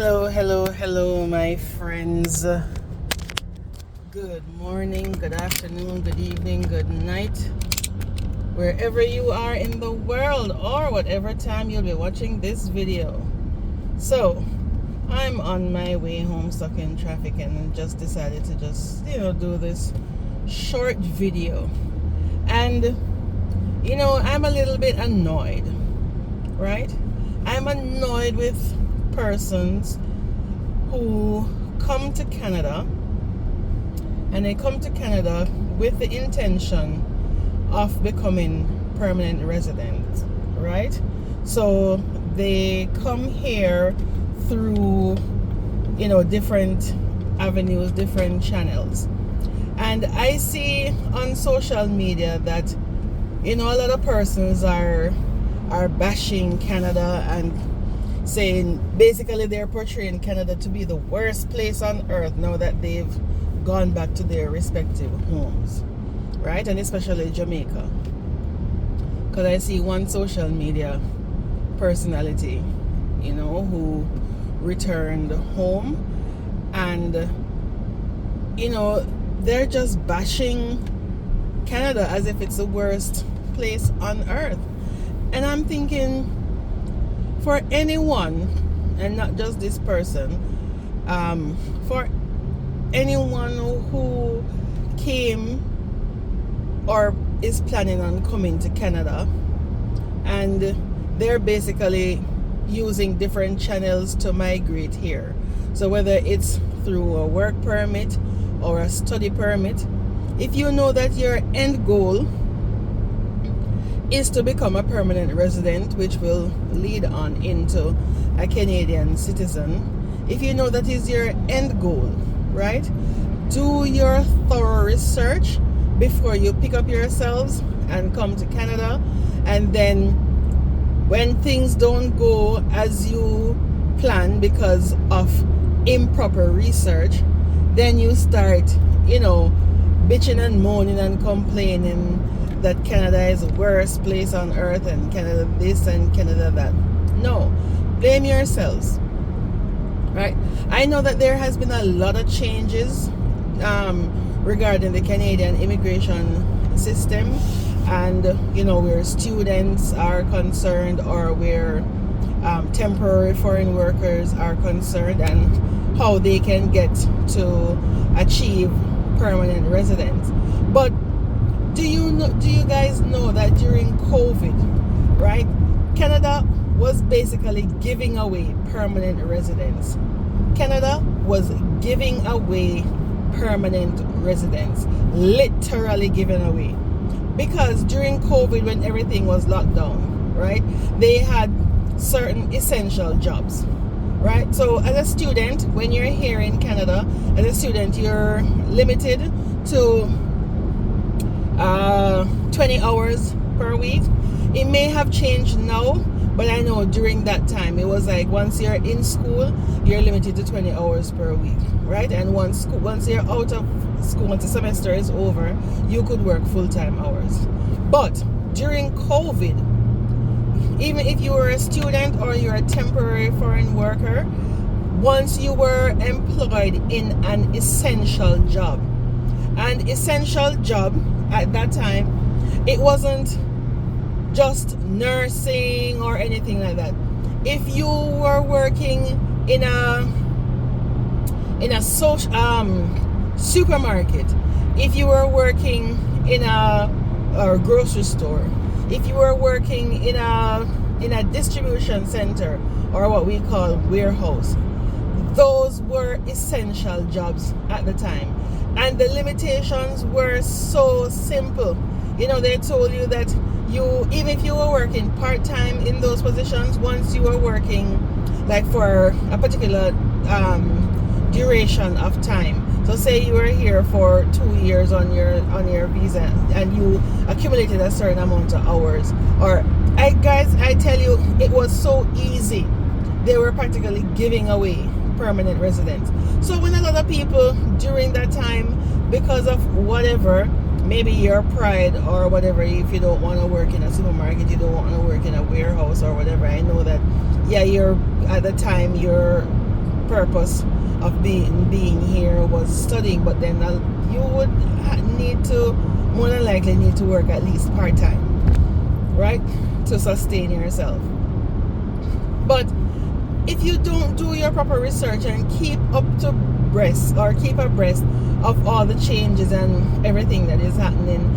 Hello, my friends. Good morning, good afternoon, good evening, good night, wherever you are in the world or whatever time you'll be watching this video. So, I'm on my way home, stuck in traffic, and just decided to do this short video. And, I'm a little bit annoyed, right? I'm annoyed with persons who come to Canada, and they come to Canada with the intention of becoming permanent residents, right? So they come here through different avenues, different channels. And I see on social media that a lot of persons are bashing Canada and saying, basically they're portraying Canada to be the worst place on earth now that they've gone back to their respective homes, right? And especially Jamaica, because I see one social media personality who returned home, and they're just bashing Canada as if it's the worst place on earth. And I'm thinking, for anyone, and not just this person, for anyone who came or is planning on coming to Canada, and they're basically using different channels to migrate here. So whether it's through a work permit or a study permit, if you know that your end goal is to become a permanent resident, which will lead on into a Canadian citizen, if you know that is your end goal, right? Do your thorough research before you pick up yourselves and come to Canada. And then when things don't go as you plan because of improper research, then you start, bitching and moaning and complaining that Canada is the worst place on earth, and Canada this and Canada that. No, blame yourselves, right? I know that there has been a lot of changes regarding the Canadian immigration system, and where students are concerned, or where temporary foreign workers are concerned, and how they can get to achieve permanent residence. But do you guys know that during COVID, right, Canada was basically giving away permanent residence. Canada was giving away permanent residence, literally giving away. Because during COVID, when everything was locked down, right, they had certain essential jobs, right? So as a student, when you're here in Canada, as a student, you're limited to 20 hours per week. It may have changed now, but I know during that time it was like, once you're in school, you're limited to 20 hours per week, right? And once you're out of school, once the semester is over, you could work full-time hours. But during COVID, even if you were a student or you're a temporary foreign worker, once you were employed in an essential job, at that time, it wasn't just nursing or anything like that. If you were working in a social supermarket, if you were working in a grocery store, if you were working in a distribution center, or what we call warehouse, those were essential jobs at the time. And the limitations were so simple. They told you that even if you were working part-time in those positions, once you were working like for a particular duration of time, so say you were here for 2 years on your visa, and you accumulated a certain amount of hours, I tell you, it was so easy. They were practically giving away permanent residence. So when a lot of people during that time, because of whatever, maybe your pride or whatever, if you don't want to work in a supermarket, you don't want to work in a warehouse or whatever, I know that, yeah, you're at the time you're purpose of being here was studying, but then you would need to, more than likely need to work at least part-time, right, to sustain yourself. But if you don't do your proper research and keep abreast of all the changes and everything that is happening,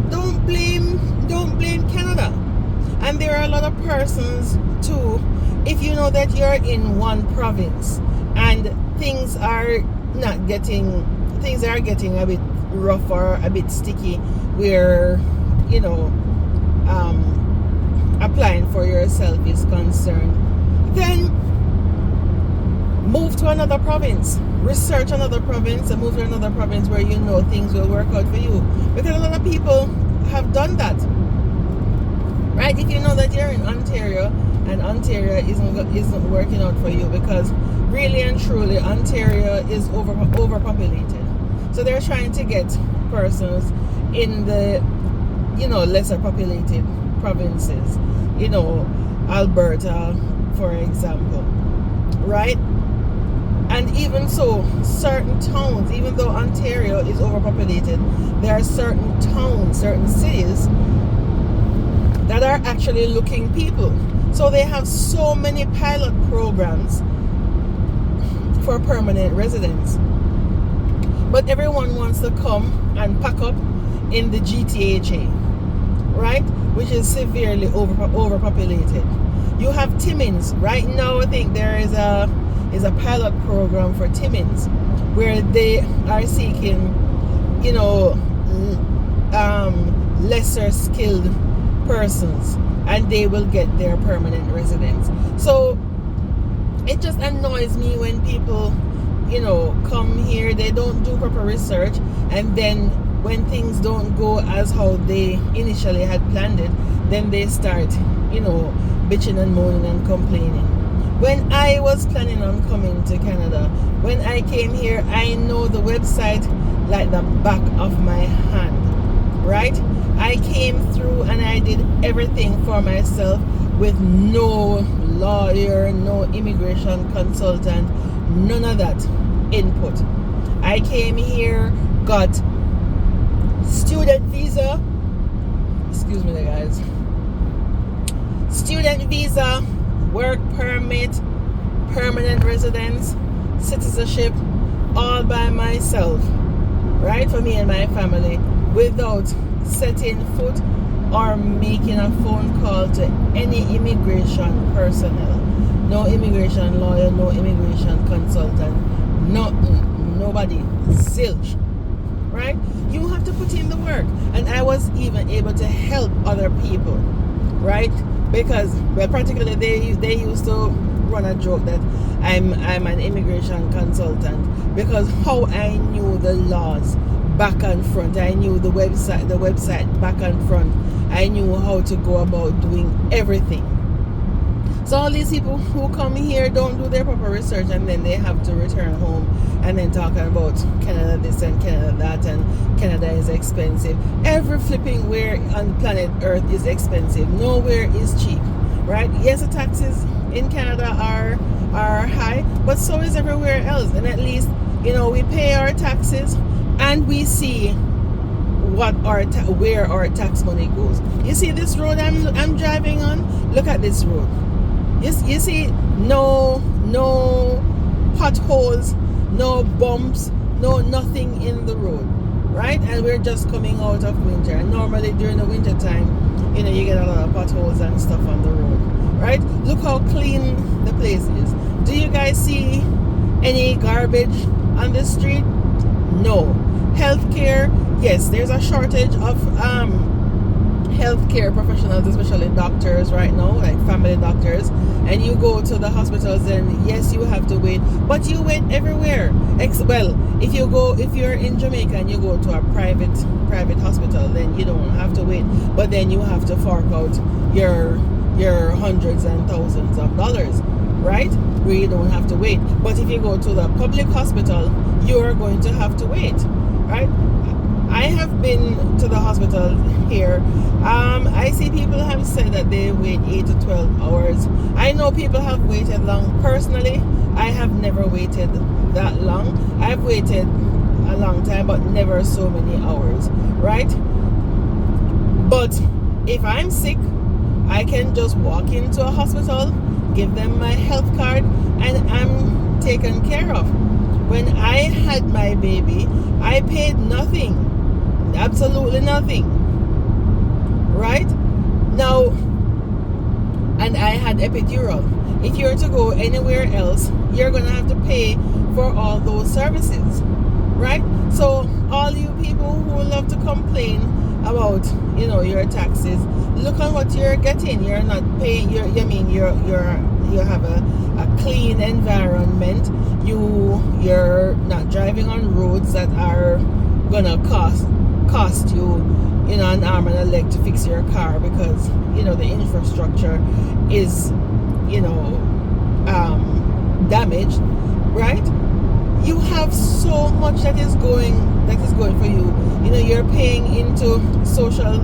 don't blame Canada. And there are a lot of persons too, if you know that you're in one province and things are getting a bit rough or a bit sticky, where applying for yourself is concerned, then move to another province, research another province, and move to another province where you know things will work out for you. Because a lot of people have done that, right? If you know that you're in Ontario and Ontario isn't working out for you, because really and truly Ontario is overpopulated, so they're trying to get persons in the lesser populated provinces, Alberta, for example, right? And even so, certain towns, even though Ontario is overpopulated, there are certain towns, certain cities that are actually looking people. So they have so many pilot programs for permanent residents. But everyone wants to come and pack up in the GTHA, right? Which is severely overpopulated. You have Timmins. Right now, I think there is a pilot program for Timmins where they are seeking, lesser skilled persons, and they will get their permanent residence. So it just annoys me when people, come here, they don't do proper research, and then when things don't go as how they initially had planned it, then they start, bitching and moaning and complaining. When I was planning on coming to Canada, when I came here, I know the website like the back of my hand, right? I came through and I did everything for myself with no lawyer, no immigration consultant, none of that input. I came here, got student visa, excuse me guys, student visa, work permit, permanent residence, citizenship, all by myself, right, for me and my family, without setting foot or making a phone call to any immigration personnel. No immigration lawyer, no immigration consultant, nothing, nobody, zilch, right? You have to put in the work. And I was even able to help other people, right? Because, well, practically they used to run a joke that I'm an immigration consultant, because how I knew the laws back and front, I knew the website back and front, I knew how to go about doing everything. So all these people who come here don't do their proper research, and then they have to return home and then talking about Canada this and Canada that, and Canada is expensive. Every flipping where on planet Earth is expensive. Nowhere is cheap, right? Yes, the taxes in Canada are high, but so is everywhere else. And at least, we pay our taxes and we see where our tax money goes. You see this road I'm driving on? Look at this road. You see no potholes, no bumps, no nothing in the road, right? And we're just coming out of winter, and normally during the winter time, you get a lot of potholes and stuff on the road, right? Look how clean the place is. Do you guys see any garbage on the street? No. Healthcare, yes, there's a shortage of healthcare professionals, especially doctors right now, like family doctors. And you go to the hospitals, and yes, you have to wait, but you wait everywhere. Well, if you're in Jamaica and you go to a private hospital, then you don't have to wait, but then you have to fork out your hundreds and thousands of dollars, right? Where you don't have to wait. But if you go to the public hospital, you're going to have to wait, right? I have been to the hospital here. I see people have said that they wait 8 to 12 hours. I know people have waited long. Personally, I have never waited that long. I've waited a long time, but never so many hours, right? But if I'm sick, I can just walk into a hospital, give them my health card, and I'm taken care of. When I had my baby, I paid nothing, absolutely nothing, right? Now, and I had epidural. If you're to go anywhere else, you're gonna have to pay for all those services, right? So all you people who love to complain about, you know, your taxes, look on what you're getting. You're not paying. You have a clean environment. You're not driving on roads that are gonna cost you, you know, an arm and a leg to fix your car, because, you know, the infrastructure is, you know, damaged, right? You have so much that is going for you. You know, you're paying into social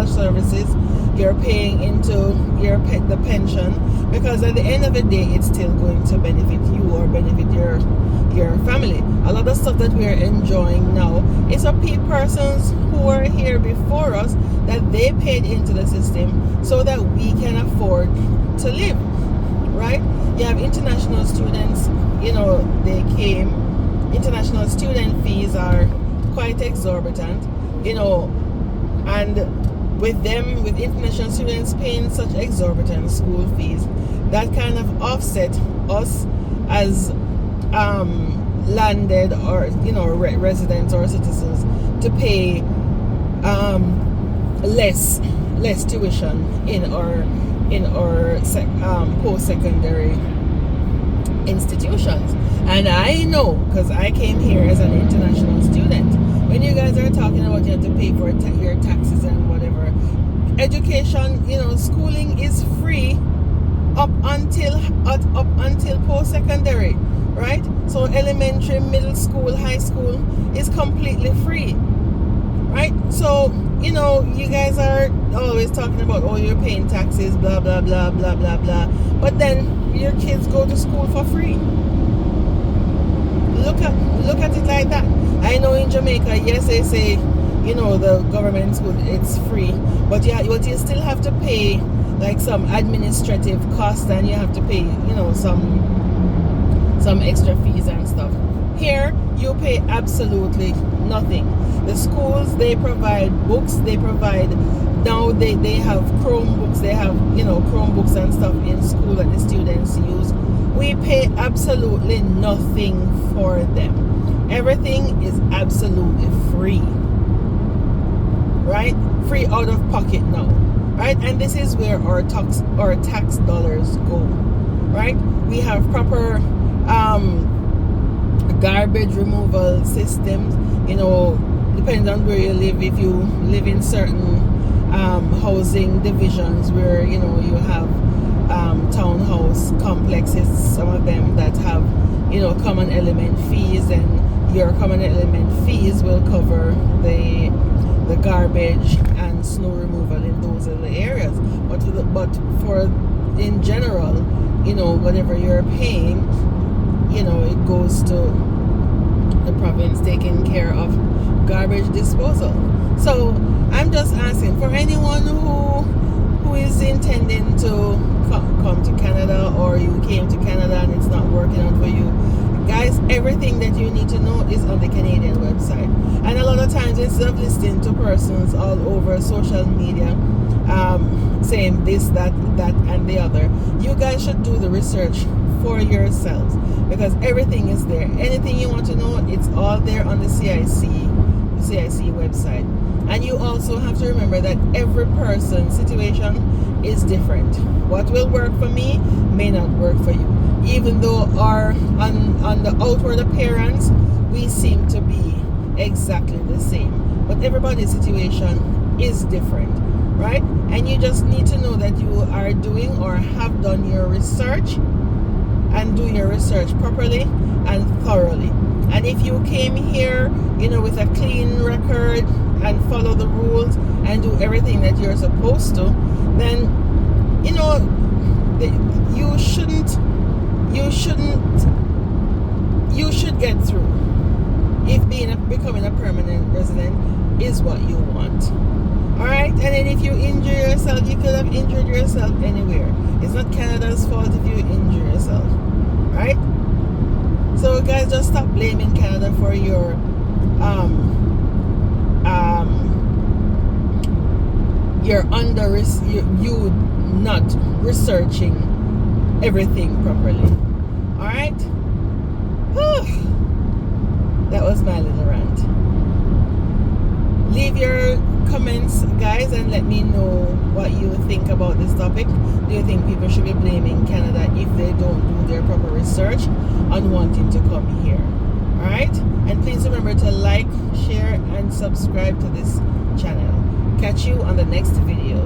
services. You're paying into the pension, because at the end of the day, it's still going to benefit you or benefit your family. A lot of stuff that we're enjoying now is for persons who were here before us, that they paid into the system so that we can afford to live, right? You have international students, you know, they came. International student fees are quite exorbitant, you know, and with international students paying such exorbitant school fees, that kind of offset us as landed or, you know, residents or citizens to pay less tuition in our post-secondary institutions. And I know, because I came here as an international student, when you guys are talking about you have to pay for your taxes and whatever, education, you know, schooling is free up until post-secondary, right? So elementary, middle school, high school is completely free, right? So, you know, you guys are always talking about, oh, you're paying taxes, blah blah blah blah blah blah, but then your kids go to school for free. Look at it like that. I know in Jamaica, yes, they say, you know, the government school, it's free, but you still have to pay like some administrative costs, and you have to pay, you know, some extra fees and stuff. Here, you pay absolutely nothing. The schools, they provide books, now they have Chromebooks, they have, you know, Chromebooks and stuff in school that the students use. We pay absolutely nothing for them. Everything is absolutely free, right? Free out of pocket now, right? And this is where our tax dollars go, right? We have proper garbage removal systems, you know, depending on where you live. If you live in certain housing divisions where, you know, you have townhouse complexes, some of them that have, you know, common element fees, and your common element fees will cover the garbage and snow removal in those other areas. But for in general, you know, whatever you're paying, you know, it goes to the province taking care of garbage disposal. So I'm just asking for anyone who is intending to come to Canada, or you came to Canada and it's not working out for you, guys, everything that you need to know is on the Canadian website. And a lot of times, instead of listening to persons all over social media saying this, that and the other, you guys should do the research for yourselves, because everything is there. Anything you want to know, it's all there on the CIC website. And you also have to remember that every person's situation is different. What will work for me may not work for you, even though on the outward appearance we seem to be exactly the same, but everybody's situation is different, right? And you just need to know that you are doing or have done your research, and do your research properly and thoroughly. And if you came here, with a clean record and follow the rules and do everything that you're supposed to, then, you should get through if becoming a permanent resident is what you want. Alright? And then if you injure yourself, you could have injured yourself anywhere. It's not Canada's fault if you injure yourself. Right? So guys, just stop blaming Canada for your you not researching everything properly. Alright? That was my little rant. Leave your comments, guys, and let me know what you think about this topic. Do you think people should be blaming Canada if they don't do their proper research on wanting to come here? Alright? And please remember to like, share, and subscribe to this channel. Catch you on the next video.